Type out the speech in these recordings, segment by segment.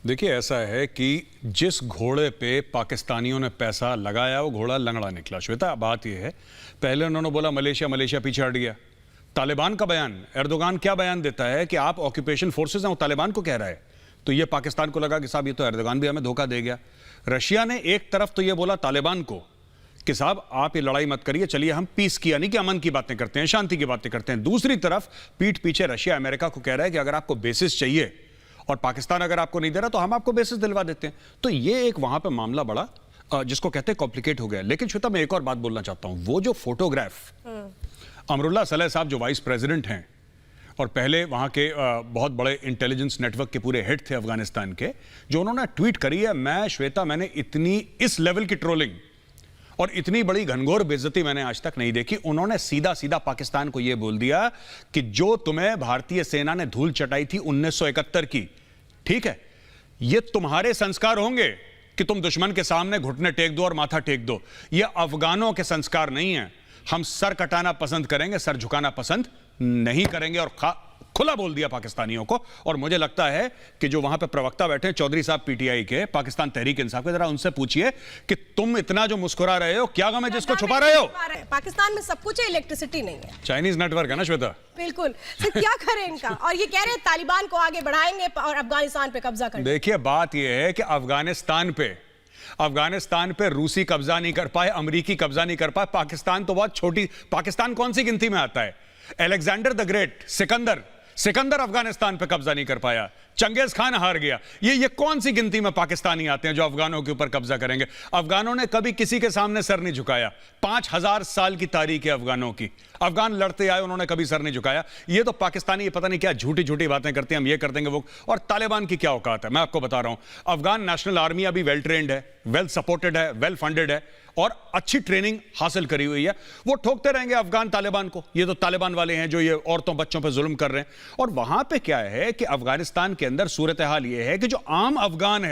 देखिए, ऐसा है कि जिस घोड़े पे पाकिस्तानियों ने पैसा लगाया वो घोड़ा लंगड़ा निकला। श्वेता, बात यह है, पहले उन्होंने बोला मलेशिया मलेशिया पीछे हट गया। तालिबान का बयान, एर्दोगान क्या बयान देता है कि आप ऑक्यूपेशन फोर्सेस हैं, वो तालिबान को कह रहा है। तो ये पाकिस्तान को लगा कि साहब ये तो एर्दोगान भी हमें धोखा दे गया। रशिया ने एक तरफ तो ये बोला तालिबान को कि साहब आप ये लड़ाई मत करिए, चलिए हम पीस की यानी कि अमन की बातें करते हैं, शांति की बातें करते हैं। दूसरी तरफ पीठ पीछे रशिया अमेरिका को कह रहा है कि अगर आपको बेसिस चाहिए और पाकिस्तान अगर आपको नहीं दे रहा तो हम आपको बेसिस दिलवा देते हैं। तो ये एक वहां पे मामला बड़ा जिसको कहते हैं कॉम्प्लिकेट हो गया। लेकिन श्वेता, मैं एक और बात बोलना चाहता हूं। वो जो फोटोग्राफ अमरुल्लाह सलेह साहब जो वाइस प्रेसिडेंट हैं और पहले वहां के बहुत बड़े इंटेलिजेंस नेटवर्क के पूरे हेड थे अफगानिस्तान के, जो उन्होंने ट्वीट करी है, मैंने इतनी इस लेवल की ट्रोलिंग और इतनी बड़ी घनघोर बेइज्जती मैंने आज तक नहीं देखी। उन्होंने सीधा सीधा पाकिस्तान को यह बोल दिया कि जो तुम्हें भारतीय सेना ने धूल चटाई थी 1971 की, ठीक है, ये तुम्हारे संस्कार होंगे कि तुम दुश्मन के सामने घुटने टेक दो और माथा टेक दो। ये अफगानों के संस्कार नहीं है। हम सर कटाना पसंद करेंगे, सर झुकाना पसंद नहीं करेंगे। और खुला बोल दिया पाकिस्तानियों को। और मुझे लगता है कि जो वहां पे प्रवक्ता बैठे हैं चौधरी साहब पीटीआई के, पाकिस्तान तहरीक इंसाफ के, जरा उनसे पूछिए कि तुम इतना जो मुस्कुरा रहे हो, क्या गम है जिसको छुपा रहे हो? पाकिस्तान में सब कुछ है, इलेक्ट्रिसिटी नहीं है। चाइनीज नेटवर्क है ना श्वेता? बिल्कुल। तो क्या करें इनका? और ये कह रहे हैं तालिबान को आगे बढ़ाएंगे और अफगानिस्तान पे कब्जा करेंगे। देखिए, बात यह है कि अफगानिस्तान पे रूसी कब्जा नहीं कर पाए, अमेरिकी कब्जा नहीं कर पाए। पाकिस्तान तो बहुत छोटी, पाकिस्तान कौन सी गिनती में आता है? Alexander the great, Sikandar Afghanistan पे कब्जा नहीं कर पाया, चंगेज खान हार गया। ये कौन सी गिनती में पाकिस्तानी आते हैं जो अफगानों के ऊपर कब्जा करेंगे? अफगानों ने कभी किसी के सामने सर नहीं झुकाया। 5000 साल की तारीख है अफगानों की। अफगान लड़ते आए, उन्होंने कभी सर नहीं झुकाया। ये तो पाकिस्तानी पता नहीं क्या झूठी झूठी बातें करते हैं, हम ये कर देंगे वो। और तालिबान की क्या औकात है, मैं आपको बता रहा हूं। अफगान नेशनल आर्मी अभी वेल ट्रेंड है, वेल सपोर्टेड है, वेल फंडेड है और अच्छी ट्रेनिंग हासिल करी हुई है। वो ठोकते रहेंगे अफगान तालिबान को। ये तो तालिबान वाले हैं जो ये औरतों बच्चों पे जुल्म कर रहे हैं। और वहां पे क्या है कि अफगानिस्तान के अंदर सूरत हाल ये है कि जो आम अफगान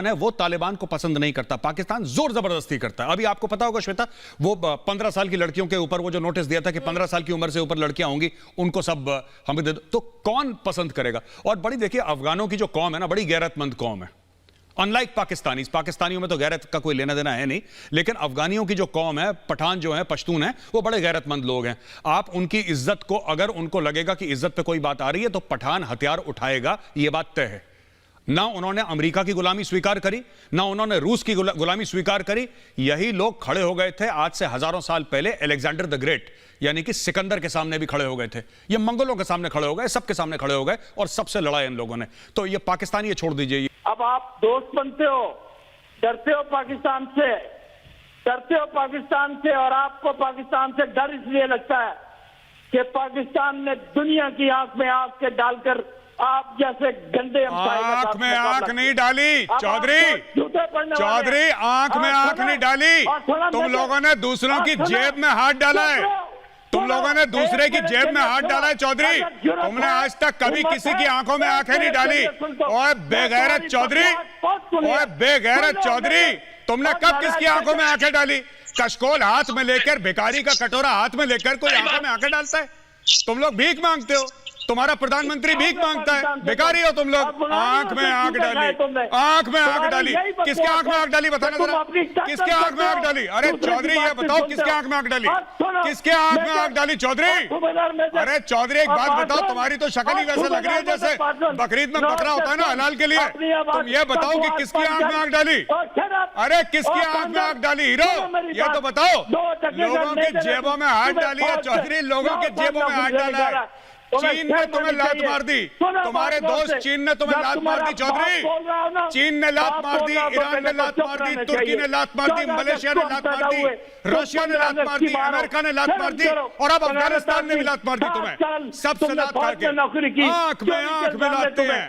है वो तालिबान को पसंद नहीं करता। पाकिस्तान जोर जबरदस्ती करता है। अभी आपको पता होगा श्वेता, वो 15 साल की लड़कियों के ऊपर वो जो नोटिस दिया था कि 15 साल की उम्र से ऊपर लड़कियां होंगी उनको सब हमें दे दो, तो कौन पसंद करेगा? और बड़ी देखिए, अफगानों की जो कौम है ना, बड़ी गैरतमंद कौम है। अनलाइक पाकिस्तानियों में तो गैरत का कोई लेना देना है नहीं, लेकिन अफगानियों की जो कौम है, पठान जो है, पश्तून है, वो बड़े गैरतमंद लोग हैं। आप उनकी इज्जत को, अगर उनको लगेगा कि इज्जत पे कोई बात आ रही है तो पठान हथियार उठाएगा, ये बात तय है। ना उन्होंने अमेरिका की गुलामी स्वीकार करी, ना उन्होंने रूस की गुलामी स्वीकार करी। यही लोग खड़े हो गए थे आज से हजारों साल पहले अलेक्जेंडर द ग्रेट यानी कि सिकंदर के सामने भी खड़े हो गए थे। ये मंगोलों के सामने खड़े हो गए, सबके सामने खड़े हो गए और सबसे लड़ा इन लोगों ने। तो ये पाकिस्तानी, ये छोड़ दीजिए। अब आप दोस्त बनते हो, डरते हो पाकिस्तान से, और आपको पाकिस्तान से डर इसलिए लगता है कि पाकिस्तान ने दुनिया की आंख में आंख के डालकर आप जैसे गंदे आंख में आंख नहीं डाली चौधरी, आंख में आंख नहीं डाली। तुम लोगों ने दूसरों की जेब में हाथ डाला है, तुम लोगों ने दूसरे की जेब में हाथ डाला है चौधरी। तुमने आज तक कभी किसी की आंखों में आंखें नहीं डाली। ओए बेगैरत चौधरी, तुमने कब किसकी आंखों में आंखें डाली? कशकोल हाथ में लेकर, भिखारी का कटोरा हाथ में लेकर कोई आंखों में आंखें डालता है? तुम लोग भीख मांगते हो, तुम्हारा प्रधानमंत्री भीख मांगता है, भिखारी हो तुम लोग। आंख में आंख डाली, आंख में आंख डाली। किसके आंख में आंख डाली बताना जरा, किसके आंख में आंख डाली? अरे चौधरी ये बताओ, किसके आंख में आंख डाली? किसके आंख में आंख डाली चौधरी? अरे चौधरी एक बात बताओ, तुम्हारी तो शक्ल ही वैसे लग रही है जैसे बकरीद में बकरा होता है ना हलाल के लिए। तुम ये बताओ कि किसकी आंख में आंख डाली? अरे किसकी आंख में आंख डाली हीरो, ये तो बताओ। लोगों की जेबों में हाथ डाली है चौधरी, लोगों के जेबों में हाथ डाला है। चीन ने तुम्हें लात मार दी, तुम्हारे दोस्त चीन ने तुम्हें लात मार दी चौधरी। चीन ने लात मार दी, ईरान ने लात मार दी, तुर्की ने लात मार दी, मलेशिया ने लात मार दी, रशिया ने लात मार दी, अमेरिका ने लात मार दी और अब अफगानिस्तान ने भी लात मार दी तुम्हें। सबसे लात खा के आंख में लाते हैं।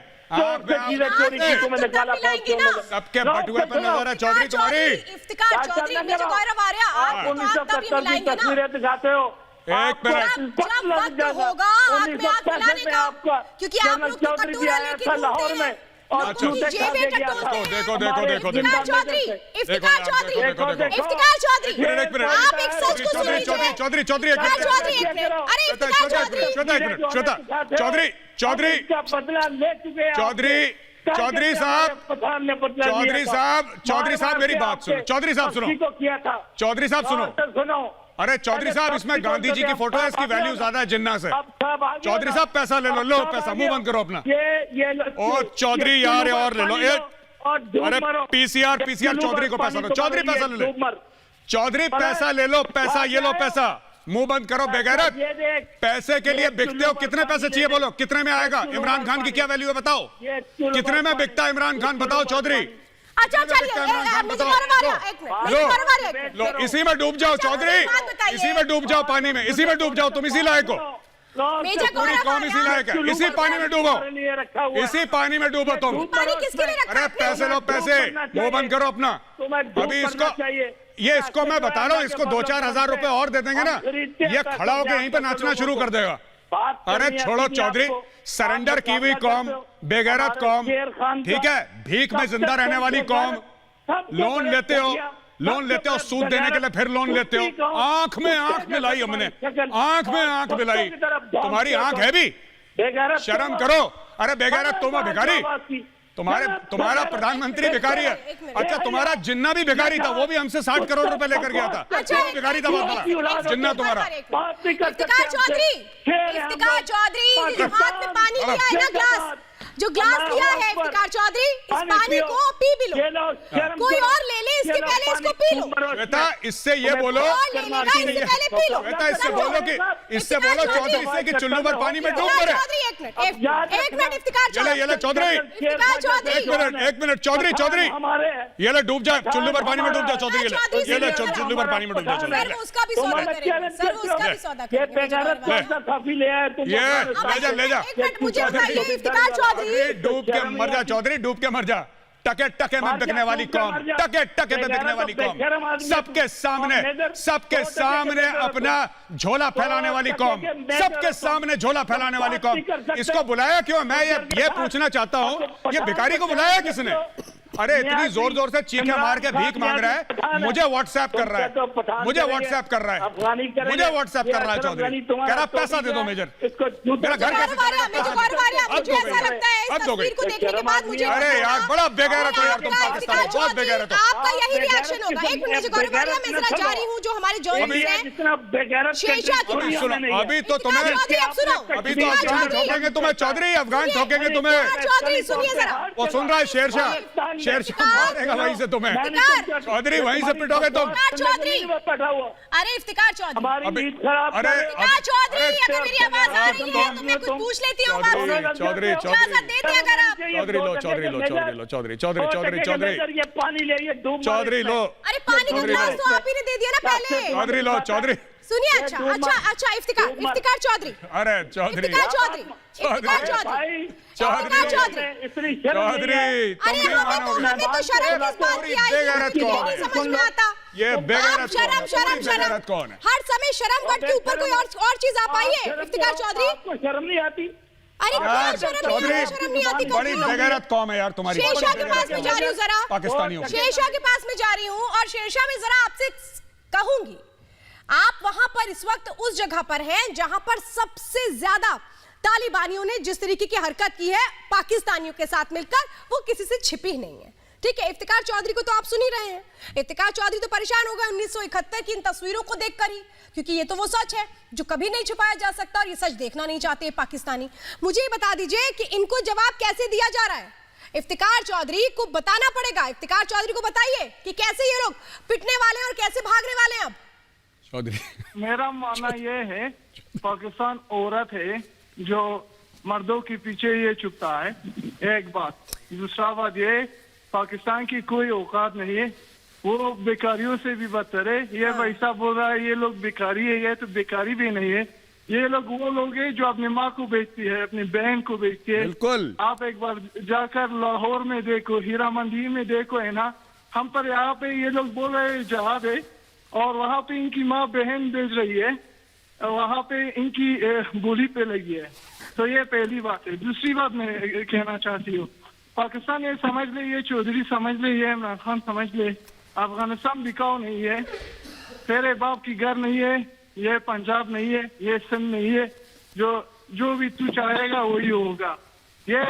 सबके बटुए पर नजर है चौधरी तुम्हारी। तस्वीरें दिखाते हो, एक मिनट होगा आंख में आंख मिलाने का, क्योंकि आप लोग तो कटोरा लेके लाहौर में और देखो बदला ले चुके हैं चौधरी चौधरी साहब, पठान ने बदला चौधरी साहब मेरी बात सुनो, चौधरी साहब सुनो, को किया था। चौधरी साहब सुनो, अरे चौधरी साहब इसमें गांधी जी की फोटो है, इसकी वैल्यू ज्यादा है जिन्ना से। चौधरी साहब पैसा ले लो, लो पैसा, मुंह बंद करो अपना। ओ चौधरी यार और ले लो, अरे पीसीआर चौधरी को पैसा दो, चौधरी पैसा ले लो, चौधरी पैसा ले लो, पैसा ये लो पैसा, मुंह बंद करो बेगैरत। पैसे के लिए बिकते हो, कितने पैसे चाहिए बोलो, कितने में आएगा? इमरान खान की क्या वैल्यू है बताओ, कितने में बिकता है इमरान खान बताओ चौधरी। अच्छा लो इसी में डूब जाओ चौधरी, इसी में डूब जाओ पानी में, इसी में डूब जाओ, तुम इसी लायक हो, पूरी कौम इसी लायक है, इसी पानी में डूबो, इसी पानी में डूबो तुम। अरे पैसे लो पैसे, मुंह बंद करो अपना। अभी इसको इसको मैं बता रहा हूँ, इसको 2-4 हजार रुपए और दे देंगे ना, ये खड़ा होकर यहीं पे नाचना शुरू कर देगा। अरे छोड़ो चौधरी, सरेंडर की हुई कौम, बेगैरत कौम, ठीक है, भीख में जिंदा रहने वाली कौम, लोन लेते हो सूद देने के लिए, फिर लोन लेते हो। आंख में आंख मिलाई हमने, आंख में आंख मिलाई, तुम्हारी आंख है भी, शर्म करो। अरे बेगैरत तुम हो भिखारी, तुम्हारा प्रधानमंत्री भिखारी है। अच्छा तुम्हारा जिन्ना भी भिखारी था, वो भी हमसे 60 करोड़ रुपए लेकर गया था, वो भी भिखारी था बहुत बड़ा जिन्ना तुम्हारा। इफ्तिकार चौधरी हाथ में पानी लिया है ना, ग्लास जो ग्लास लिया है इफ्तिकार चौधरी, इस पानी को पी भी लो, कोई और ले ले इसके पहले इसको पी लो। बेटा इससे ये बोलो, बेटा इससे बोलो कि, इससे बोलो चौधरी से कि चुल्लू भर पानी में डूब मरे। एक मिनट इफ्तिकार चौधरी, ये ले चौधरी, एक मिनट चौधरी, ये ले डूब जाए, चुल्लू भर पानी में डूब जाए चौधरी, ये ले चुल्लू भर पानी में डूब जाए। उसका भी सौदा करेंगे सर, उसका भी सौदा करेंगे। ये ले जा, मुझे बताइए इफ्तिकार चौधरी, डूब के मर जा चौधरी, डूब के मर जा। टके टके में बिकने वाली कौम, टके टके में बिकने वाली कौम, सबके सामने अपना झोला फैलाने वाली कौम, सबके सामने झोला फैलाने वाली कौम। इसको बुलाया क्यों? मैं ये पूछना चाहता हूं, ये भिखारी को बुलाया किसने? अरे इतनी जोर जोर से चीखें मार के भीख मांग रहा है, मुझे व्हाट्सएप कर रहा है, मुझे व्हाट्सएप कर रहा है चौधरी, कह रहा पैसा दे दो मेजर, मेरा घर कैसे चलेगा? अरे यार बड़ा बेगैरत हो यार तुम, पाकिस्तान में बहुत बेगैरत हो। आपका यही रिएक्शन होगा। एक मिनट गौरवारिया, मैं जरा जा रही हूँ, जो हमारे जर्नलिस्ट हैं शेषा की, सुनो अभी तो तुम्हें, अभी तो अफगान ठोकेंगे तुम्हें चौधरी, अफगान ठोकेंगे तुम्हें। चौधरी सुनिए जरा, वो सुन रहा है शेरशाह मारेगा वहीं से तुम्हें, चौधरी वहीं से पिटोगे तुम। अरे इफ्तिकार चौधरी, अरे चौधरी अगर मेरी आवाज आ रही है तो मैं कुछ पूछ लेती हूँ आपसे। चौधरी इजाजत दे दी अगर आप। चौधरी लो। अरे पानी का गिलास तो आप ही ने दे दिया ना पहले। चौधरी लो चौधरी। सुनिए, अच्छा इफ्तिकार चौधरी, अरे चौधरी, इफ्तिकार चौधरी, हमें तो शर्म किस बात की आई है, समझ में आता। ये बेगैरत शर्म कौन है? हर समय शर्म वर्ड के ऊपर कोई और चीज आ पाई है इफ्तिकार चौधरी? आपको शर्म नहीं आती? अरे शर्म नहीं आती, बड़ी बेगैरत कौम है यार तुम्हारी। शेरशाह के पास में जा रही हूँ जरा, पाकिस्तानियों, शेरशाह के पास में जा रही हूँ, और शेरशाह में जरा आपसे कहूंगी, आप वहां पर इस वक्त उस जगह पर हैं जहां पर सबसे ज्यादा तालिबानियों ने जिस तरीके की हरकत की है पाकिस्तानियों के साथ मिलकर, वो किसी से छिपी नहीं है। ठीक है, इफ्तिकार चौधरी को तो आप सुन ही रहे हैं। इफ्तिकार चौधरी तो परेशान हो गए 1971 की इन तस्वीरों को देखकर ही, क्योंकि ये तो वो सच है जो कभी नहीं छुपाया जा सकता, और ये सच देखना नहीं चाहते पाकिस्तानी। मुझे बता दीजिए कि इनको जवाब कैसे दिया जा रहा है? इफ्तिकार चौधरी को बताना पड़ेगा, इफ्तिकार चौधरी को बताइए कि कैसे ये लोग पिटने वाले हैं और कैसे भागने वाले हैं। अब चौधरी, मेरा मानना ये है, पाकिस्तान औरत है जो मर्दों के पीछे ये छुपता है, एक बात। दूसरा बात ये, पाकिस्तान की कोई औकात नहीं है, वो बेकारियों से भी बदतर है। ये वैसा बोल रहा है ये लोग बेकारी है, ये तो बेकारी भी नहीं है। ये लोग वो लोग हैं जो अपनी माँ को बेचती है, अपनी बहन को बेचती है। बिल्कुल, आप एक बार जाकर लाहौर में देखो, हीरा मंडी में देखो, है ना। हम पर यहाँ पे ये लोग बोल रहे हैं जहाद है, और वहाँ पे इनकी माँ बहन बेच रही है, वहाँ पे इनकी बोली पे लगी है। तो ये पहली बात है। दूसरी बात मैं कहना चाहती हूँ, पाकिस्तान ये समझ ले, ये चौधरी समझ ले, ये इमरान खान समझ ले, अफगानिस्तान बिकाऊ नहीं है, तेरे बाप की घर नहीं है, ये पंजाब नहीं है, ये सिंध नहीं है, जो भी तू चाहेगा वही होगा। ये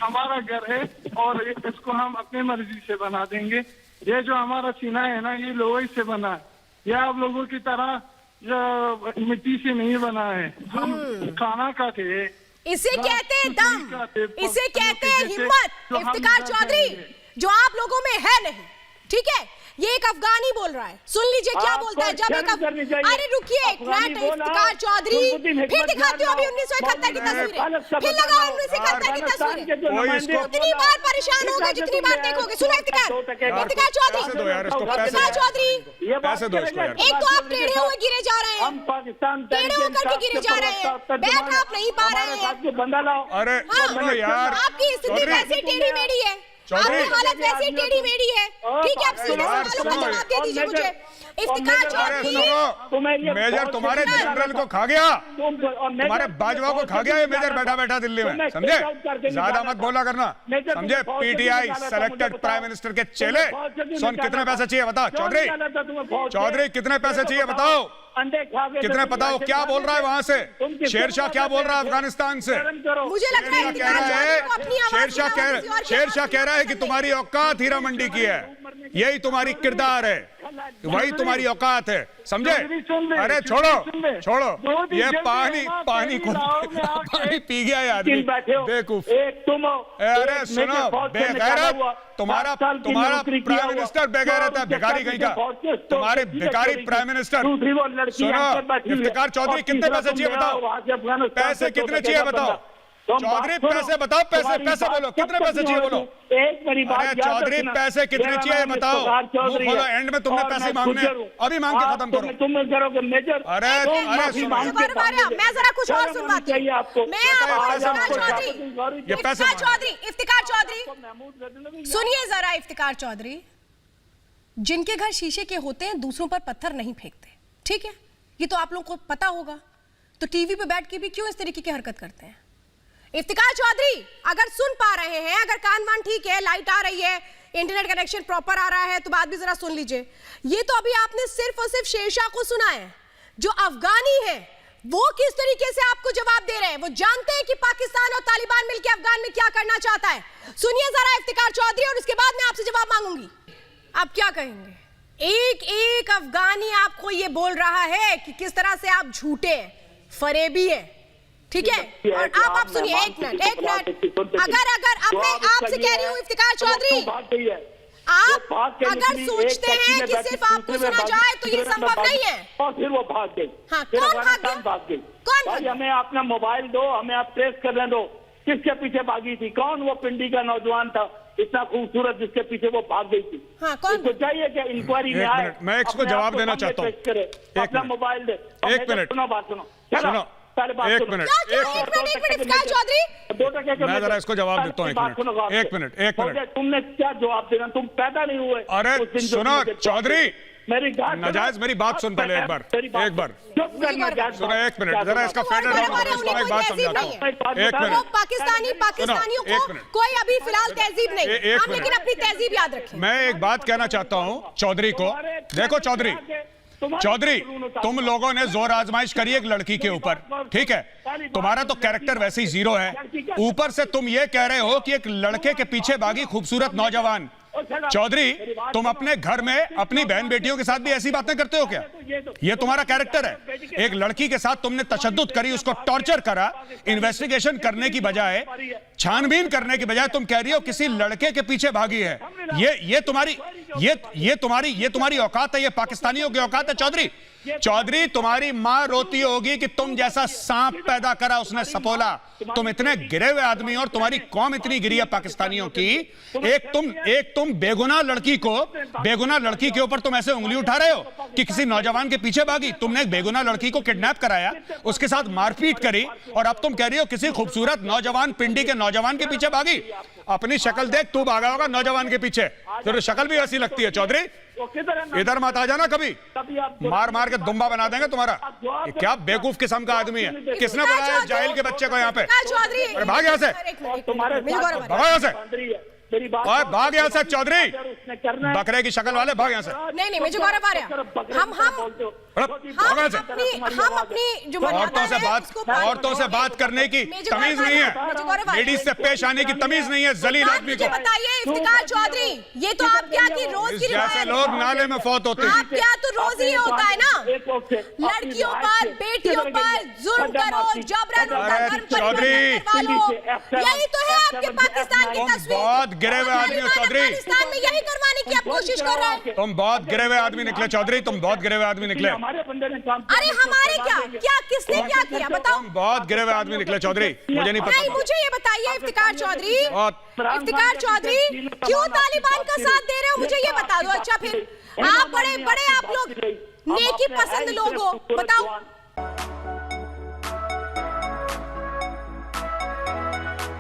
हमारा घर है और इसको हम अपनी मर्जी से बना देंगे। ये जो हमारा सीना है ना, ये लोहे से बना है। ये आप लोगों की तरह जो मिट्टी से नहीं बना है। हम खाना खाते हैं, इसे कहते हैं दम, इसे कहते हैं हिम्मत। इफ्तिकार चौधरी, जो आप लोगों में है नहीं, ठीक है? ये एक अफगानी बोल रहा है, सुन लीजिए क्या बोलता है। जब एक अरे रुकिए एक मिनट इफ्तिकार चौधरी, फिर दिखाती हूँ अभी 1971 की तस्वीरें, फिर लगाओ 1971 की तस्वीरें। उतनी बार परेशान होगे जितनी बार देखोगे। सुनो इफ्तिकार चौधरी, इफ्तिकार चौधरी, एक तो आप टेढ़े हुए गिरे जा रहे हैं, टेढ़े होकर के गिरे जा रहे हैं, बैठ आप नहीं पा रहे हैं। अरे यार, आपकी स्थिति वैसी टेढ़ी मेढ़ी है, आपकी हालत वैसी टेढ़ी मेढ़ी है, ठीक है? आप सीधे सवालों का जवाब दे दीजिए मुझे। इफ्तिकार चौधरी, मेजर तुम्हारे जनरल को खा गया, तुम्हारे बाजवा को खा गया ये मेजर बैठा बैठा दिल्ली में, समझे? ज्यादा मत बोला करना, समझे? पीटीआई सेलेक्टेड प्राइम मिनिस्टर के चेले। सुन, कितने पैसे चाहिए बताओ चौधरी, चौधरी कितने पैसे चाहिए बताओ, कितने बताओ? क्या बोल रहा है वहां से शेरशाह, क्या बोल रहा है अफगानिस्तान से? मुझे लग रहा है शेरशाह कह रहा है कि तुम्हारी औकात हीरा मंडी की है, यही तुम्हारी किरदार है, वही तुम्हारी औकात है, समझे? अरे छोड़ो छोड़ो, ये पानी पी गया यार, बेवकूफ। अरे सुनो, बेगैरत, तुम्हारा प्राइम मिनिस्टर बेगैरत है, भिखारी कहीं का, तुम्हारे भिखारी प्राइम मिनिस्टर। सुनो इफ्तिकार चौधरी, कितने पैसे चाहिए बताओ, पैसे कितने चाहिए बताओ चौधरी, पैसे बताओ, पैसे बोलो, कितने पैसे चाहिए बोलो। अरे चौधरी पैसे कितने चाहिए बताओ, मुंह खोलो, एंड में तुमने पैसे मांगने, अभी मांग के खत्म करो। तुम करोगे मेजर। अरे मैं जरा कुछ और सुनवाती हूँ। मैं इफ्तिकार चौधरी सुनिए जरा। इफ्तिकार चौधरी, जिनके घर शीशे के होते हैं दूसरों पर पत्थर नहीं फेंकते, ठीक है? ये तो आप लोगों को पता होगा, तो टीवी पे बैठ के भी क्यों इस तरीके की हरकत करते हैं? इफ्तिकार चौधरी, अगर सुन पा रहे हैं, अगर कान वान ठीक है, लाइट आ रही है, इंटरनेट कनेक्शन प्रॉपर आ रहा है, तो बात भी जरा सुन लीजिए। ये तो अभी आपने सिर्फ और सिर्फ शेरशाह को सुना है, जो अफगानी है वो किस तरीके से आपको जवाब दे रहे हैं। वो जानते हैं कि पाकिस्तान और तालिबान मिलकर अफगान में क्या करना चाहता है। सुनिए जरा इफ्तिकार चौधरी, और उसके बाद मैं आपसे जवाब मांगूंगी। आप क्या कहेंगे? एक एक अफगानी आपको ये बोल रहा है कि किस तरह से आप झूठे फरेबी है, ठीक है? और आप सुनिए, एक मिनट अगर अब मैं आपसे कह रही हूँ इफ्तिकार चौधरी, आप अगर सोचते हैं कि सिर्फ आपको सुना जाए तो ये संभव नहीं है। और फिर वो भाग गई। हाँ, कौन भाग गई? कौन? हमें अपना मोबाइल दो, हमें आप ट्रेस करने दो, किसके पीछे भागी थी, कौन वो पिंडी का नौजवान था इतना खूबसूरत जिसके पीछे वो भाग गई थी? हाँ, कौन? तो चाहिए क्या इंक्वायरी में आए? मैं इसको जवाब देना चाहता हूँ, अपना मोबाइल दे। एक मिनट सुनो, एक मिनट इफ्तिकार चौधरी, मैं जरा इसको जवाब देता हूँ। एक मिनट तुमने क्या जवाब देना, तुम पैदा नहीं हुए। अरे सुनो चौधरी, नजायज मेरी बात सुन पहले एक बार सुनो, एक मिनट जरा इसका एक बात समझाता हूँ। एक मिनट, पाकिस्तानियों को कोई अभी फिलहाल तहजीब नहीं, हम लेकिन अपनी तहजीब याद रखें। मैं एक बात कहना चाहता हूँ चौधरी को। देखो चौधरी, तुम लोगों ने जोर आजमाइश करी एक लड़की के ऊपर, ठीक है? तुम्हारा तो कैरेक्टर वैसे ही जीरो है, ऊपर से तुम ये कह रहे हो कि एक लड़के के पीछे भागी खूबसूरत नौजवान। चौधरी, तुम अपने घर में अपनी बहन बेटियों के साथ भी ऐसी बातें करते हो क्या? ये तुम्हारा कैरेक्टर है। एक लड़की के साथ तुमने तशद्दुद करी, उसको टॉर्चर करा, इन्वेस्टिगेशन करने की बजाय, छानबीन करने की बजाय तुम कह रही हो किसी लड़के के पीछे भागी है। ये तुम्हारी औकात है, ये पाकिस्तानियों की औकात है। चौधरी, तुम्हारी मां रोती होगी कि तुम जैसा सांप पैदा करा उसने सपोला। तुम इतने गिरे हुए आदमी और तुम्हारी कौम इतनी गिरी है पाकिस्तानियों की। एक तुम बेगुनाह लड़की के ऊपर तुम ऐसे उंगली उठा रहे हो कि किसी नौजवान के पीछे भागी। तुमने एक बेगुनाह लड़की को किडनैप कराया, उसके साथ मारपीट करी, और अब तुम कह रही हो किसी खूबसूरत नौजवान, पिंडी के नौजवान के पीछे भागी। अपनी शक्ल देख, तू भागा होगा नौजवान के पीछे, तेरी शक्ल भी ऐसी लगती है। चौधरी, इधर मत आ जाना कभी, मार मार के दुम्बा बना देंगे तुम्हारा। क्या बेवकूफ किस्म का आदमी है, किसने बुलाया जाहिल के बच्चे को यहाँ पे? अरे भाग यहाँ से, भागो यहाँ से। मेरी बात और भाग यहाँ से चौधरी, अगर उसने करना है- बकरे की शक्ल वाले, भाग यहाँ से। नहीं, मुझे गौरव आ रहा है। हम अपनी जो औरतों से बात करने की तमीज नहीं है, लेडीज से पेश आने की तमीज नहीं है जलील आदमी को। बताइए इफ्तिकार चौधरी, ये तो आप क्या की रोज की जैसे लोग नाले में फौत होते हैं। आप क्या तो रोज ही होता है ना, लड़कियों पर बेटियों पर जुल्म करो, जबरन चौधरी, यही तो है आपके पाकिस्तान की तस्वीर। बहुत गिरे हुए आदमी हो चौधरी, पाकिस्तान में यही करवाने की आप कोशिश कर रहे हैं। तुम बहुत गिरे हुए आदमी निकले चौधरी, तुम बहुत गिरे हुए आदमी निकले। हमारे बंदे ने काम अरे हमारे क्या किसने क्या किया बताओ। तुम बहुत गिरे हुए आदमी निकले चौधरी, मुझे नहीं नहीं, पता। मुझे ये बताइए इफ्तिकार चौधरी, बहुत इफ्तिकार चौधरी क्यों तालिबान का साथ दे रहे हो, मुझे ये बता दो। अच्छा फिर आप बड़े आप लोग नेकी पसंद लोग हो, बताओ